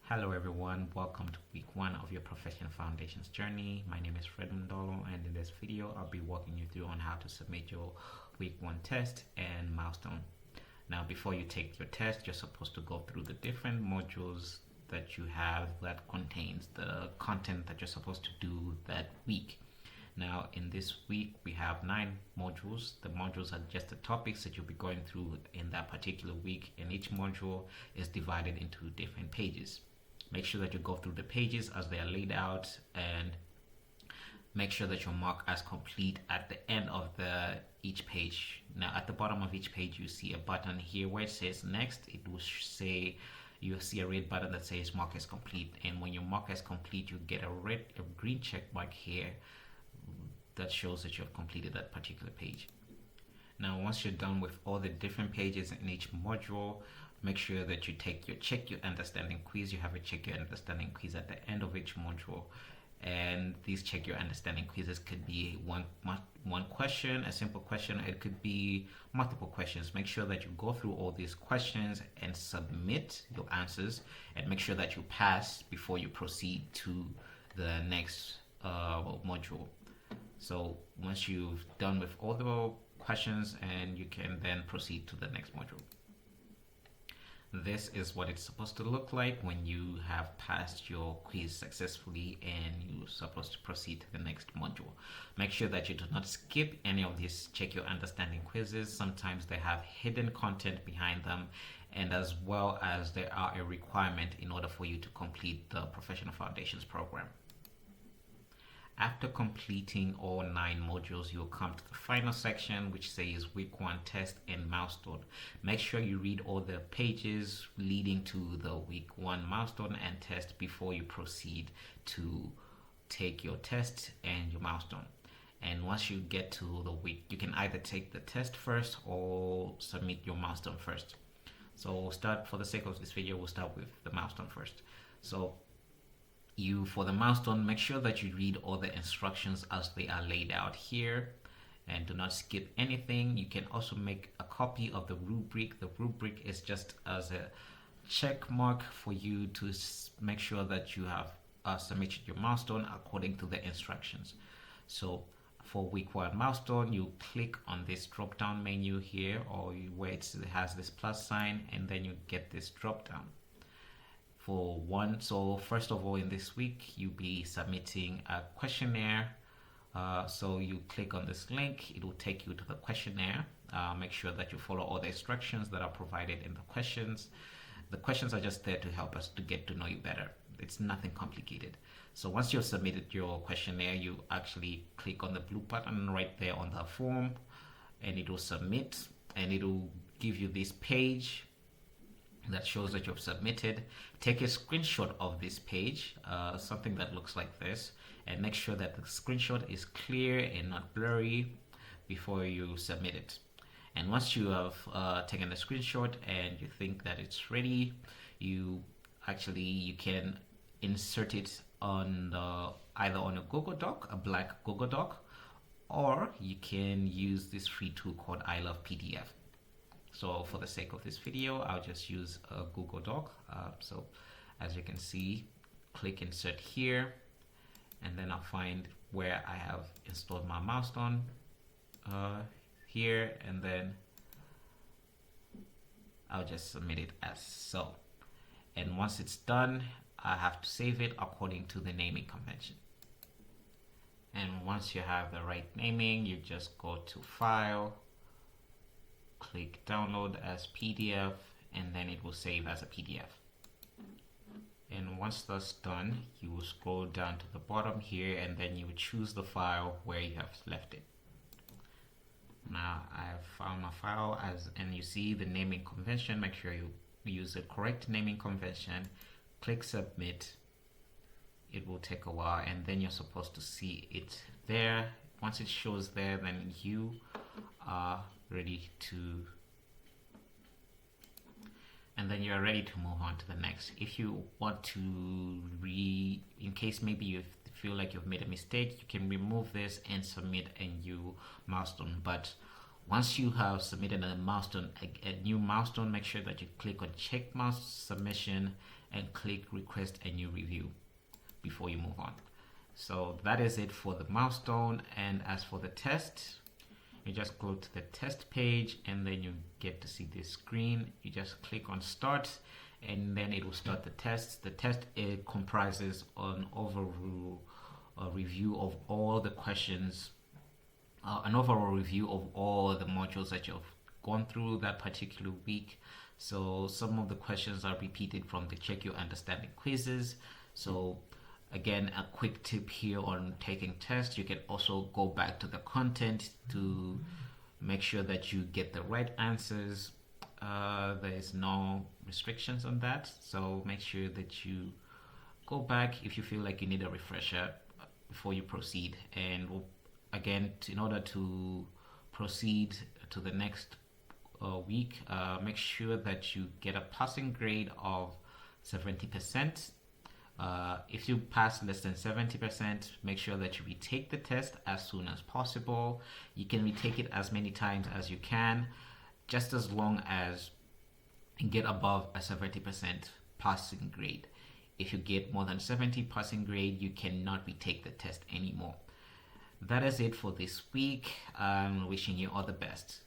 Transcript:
Hello everyone, welcome to week 1 of your professional foundations journey. My name is Fred Ndolo, and in this video I'll be walking you through on how to submit your week 1 test and milestone. Now before you take your test, you're supposed to go through the different modules that you have that contains the content that you're supposed to do that week. Now in this week we have 9 modules. The modules are just the topics that you'll be going through in that particular week, and each module is divided into different pages. Make sure that you go through the pages as they are laid out, and make sure that you mark as complete at the end of each page. Now at the bottom of each page you see a button here where it says next. It will say, you'll see a red button that says mark as complete, and when you mark as complete you get a green check mark here that shows that you have completed that particular page. Now once you're done with all the different pages in each module, make sure that you take your check your understanding quiz. You have a check your understanding quiz at the end of each module, and these check your understanding quizzes could be one question, a simple question. It could be multiple questions. Make sure that you go through all these questions and submit your answers, and make sure that you pass before you proceed to the next module. So once you've done with all the questions, and you can then proceed to the next module. This is what it's supposed to look like when you have passed your quiz successfully and you're supposed to proceed to the next module. Make sure that you do not skip any of these check your understanding quizzes. Sometimes they have hidden content behind them, and as well as they are a requirement in order for you to complete the Professional Foundations program. After completing all 9 modules, you'll come to the final section, which says week 1 test and milestone. Make sure you read all the pages leading to the week 1 milestone and test before you proceed to take your test and your milestone. And once you get to the week, you can either take the test first or submit your milestone first. So we'll start, for the sake of this video, we'll start with the milestone first. So for the milestone, make sure that you read all the instructions as they are laid out here, and do not skip anything. You can also make a copy of the rubric. The rubric is just as a check mark for you to make sure that you have submitted your milestone according to the instructions. So for week 1 milestone, you click on this drop down menu here, or where it has this plus sign, and then you get this drop down. So first of all, in this week you'll be submitting a questionnaire. So you click on this link, it will take you to the questionnaire. Make sure that you follow all the instructions that are provided in the questions. The questions are just there to help us to get to know you better. It's nothing complicated. So once you've submitted your questionnaire, you actually click on the blue button right there on the form, and it will submit, and it will give you this page that shows that you've submitted. Take a screenshot of this page, something that looks like this, and make sure that the screenshot is clear and not blurry before you submit it. And once you have taken the screenshot and you think that it's ready, you can insert it on either on a Google Doc, a blank Google Doc, or you can use this free tool called I Love PDF. So for the sake of this video, I'll just use a Google Doc. So as you can see, click insert here, and then I'll find where I have installed my milestone here, and then I'll just submit it as so. And once it's done, I have to save it according to the naming convention. And once you have the right naming, you just go to File, click download as PDF, and then it will save as a PDF. And once that's done, you will scroll down to the bottom here, and then you will choose the file where you have left it. Now I have found my file, and you see the naming convention. Make sure you use the correct naming convention. Click submit. It will take a while, and then you're supposed to see it there. Once it shows there, then you are ready to, and then you're ready to move on to the next. If you want to in case maybe you feel like you've made a mistake, you can remove this and submit a new milestone. But once you have submitted a milestone, a new milestone, make sure that you click on check milestone submission, and click request a new review before you move on. So that is it for the milestone. And as for the test, you just go to the test page and then you get to see this screen. You just click on start and then it will start the test. The test, it comprises an overall review of all the questions, an overall review of all the modules that you've gone through that particular week. So some of the questions are repeated from the Check Your Understanding quizzes. So again, a quick tip here on taking tests: you can also go back to the content to make sure that you get the right answers. There is no restrictions on that, so make sure that you go back if you feel like you need a refresher before you proceed. And again, in order to proceed to the next week, make sure that you get a passing grade of 70%. If you pass less than 70%, make sure that you retake the test as soon as possible. You can retake it as many times as you can, just as long as you get above a 70% passing grade. If you get more than 70 passing grade, you cannot retake the test anymore. That is it for this week. I'm wishing you all the best.